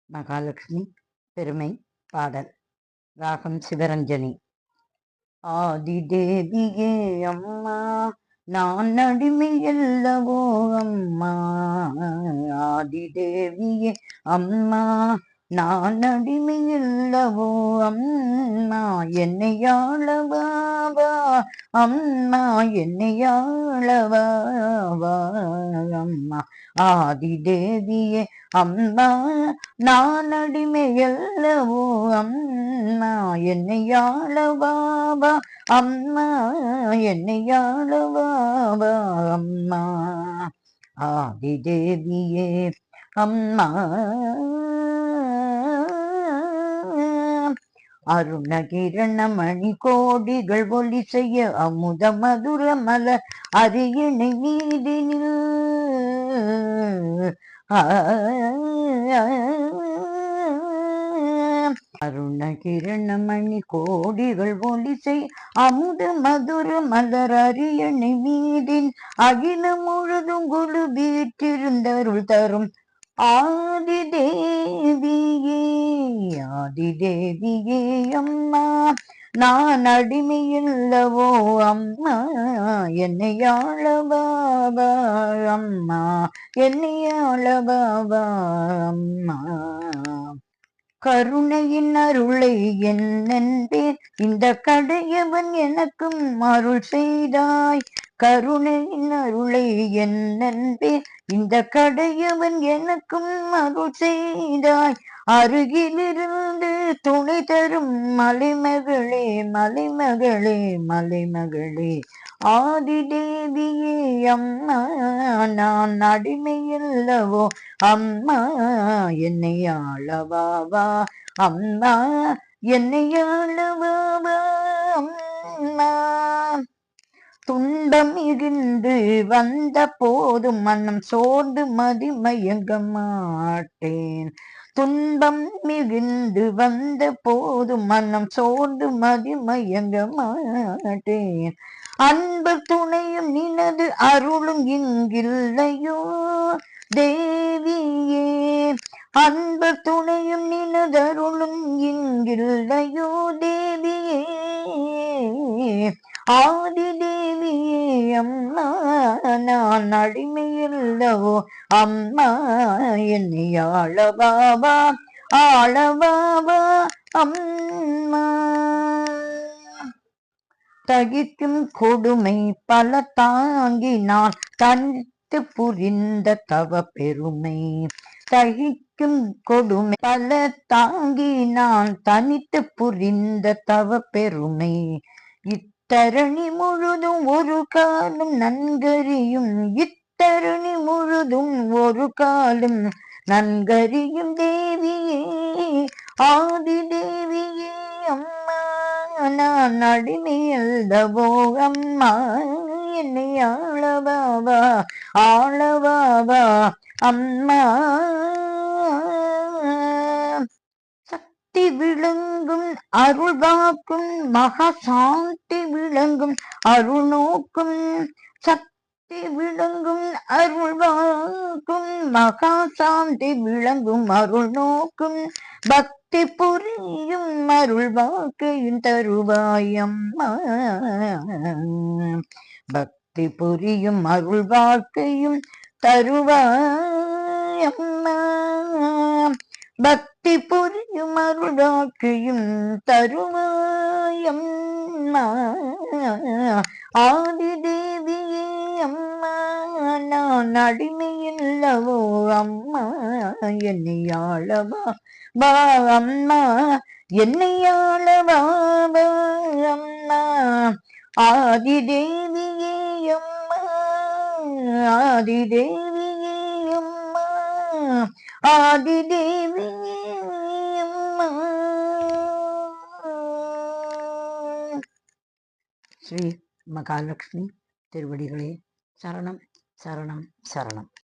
மகாலட்சுமி பெருமை பாடல். ராகம் சிவரஞ்சனி. ஆதிதேவியே அம்மா நான் அடிமையல்லவோ அம்மா, ஆதிதேவியே அம்மா நான் அடிமையல்லவோ அம்மா, என்னையாளவாவா அம்மா, என்னையாளவாவா அம்மா, ஆதிதேவியே அம்மா நான் அடிமையல்லவோ அம்மா, என்னையாளவாவா அம்மா, என்னையாளவாவா அம்மா, ஆதிதேவியே அம்மா. அருணகிரணமணி கோடிகள் ஒளி செய்ய அமுத மதுர மலர் அரியணை மீதினில் அருணகிரணமணி கோடிகள் ஒளி செய் அமுத மதுர மலர் அரியணை மீதின் அகிலம் முழுதும் குழு வீற்றிருந்தருள் தரும் ஆதிதேவியே, ஆதிதேவியே அம்மா நான் அடிமையில்லவோ அம்மா, என்னையாளவாவா அம்மா, என்னையாளவாவா அம்மா, கருணையின் அருளை என்னென்பேன் இந்த கடையவன் எனக்கும் அருள் செய்தாய், கருணையின் அருளை என்னென்பேன் இந்த கடையவன் எனக்கும் அருள் செய்தாய், அருகிலிருந்து துணை தரும் மலைமகளே மலைமகளே மலைமகளே, ஆதிதேவியே அம்மா நான் அடிமையில்லவோ அம்மா, என்னையாளவாவா அம்மா, என்னையாளவாவா அம்மா, துன்பம் இருந்து வந்த போதும் மனம் சோர்ந்து மதிமயங்க மாட்டேன், துன்பம் மிகுந்து வந்த போதும் மனம் சோர்ந்து மதிமயங்க மாட்டேன், அன்பு துணையும் நினது அருளும் இங்கில்லையோ தேவியே, அன்பு துணையும் நினதருளும் இங்கில்லையோ தேவியே, ஆதிதேவியே அம்மா நான் அடிமையில்லவோ அம்மா, என்னையாளவாவா ஆளவாவா அம்மா, தகிக்கும் கொடுமை பல தாங்கினால் தனித்து புரிந்த தவ பெருமை, தகிக்கும் கொடுமை பல தாங்கினால் தனித்து புரிந்த தவ பெருமை, இத்தரணி முழுதும் ஒரு காலம் நன்கறியும், இத்தரணி முழுதும் ஒரு காலம் நன்கறியும் தேவியே, ஆதிதேவியே அம்மா நான் அடிமையல்லவோ அம்மா, என்னையாளவாவா ஆளவாவா அம்மா, சக்தி விளங்கும் அருள் வாக்கும் மகாசாந்தி விளங்கும் அருள் நோக்கும், சக்தி விளங்கும் அருள் வாக்கும் மகாசாந்தி விளங்கும் அருள் நோக்கும், பக்தி புரியும் அருள் வாக்கையும் தருவாயம்மா, பக்தி புரியும் அருள் வாக்கையும் தருவாயம்மா, பக்தி புரியும் அருள் வாக்கையும் தருவாயம்மா, ஆதிதேவியே அம்மா நான் அடிமையில்லவோ அம்மா, என்னையாளவா வா அம்மா, என்னையாளவா அம்மா, ஆதிதேவியே அம்மா, ஆதிதேவியே அம்மா, ஆதிதேவியே அம்மா. ஸ்ரீ மகாலட்சுமி திருவடிகளே சரணம் சரணம் சரணம்.